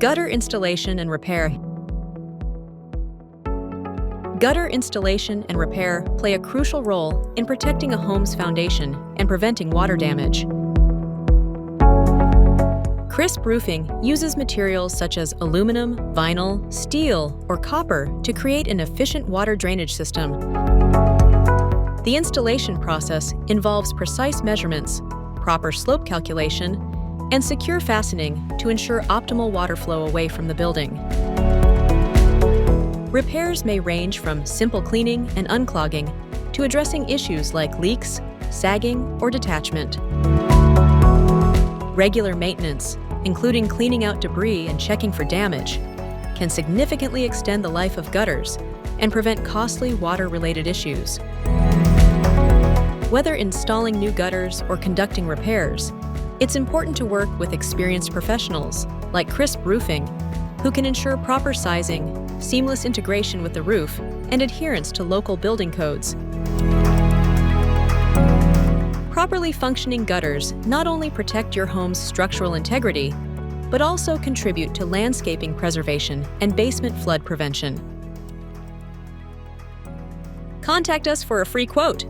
Gutter installation and repair. Gutter installation and repair play a crucial role in protecting a home's foundation and preventing water damage. Crisp roofing uses materials such as aluminum, vinyl, steel, or copper to create an efficient water drainage system. The installation process involves precise measurements, proper slope calculation, and secure fastening to ensure optimal water flow away from the building. Repairs may range from simple cleaning and unclogging to addressing issues like leaks, sagging, or detachment. Regular maintenance, including cleaning out debris and checking for damage, can significantly extend the life of gutters and prevent costly water-related issues. Whether installing new gutters or conducting repairs, it's important to work with experienced professionals like Crisp Roofing, who can ensure proper sizing, seamless integration with the roof, and adherence to local building codes. Properly functioning gutters not only protect your home's structural integrity, but also contribute to landscaping preservation and basement flood prevention. Contact us for a free quote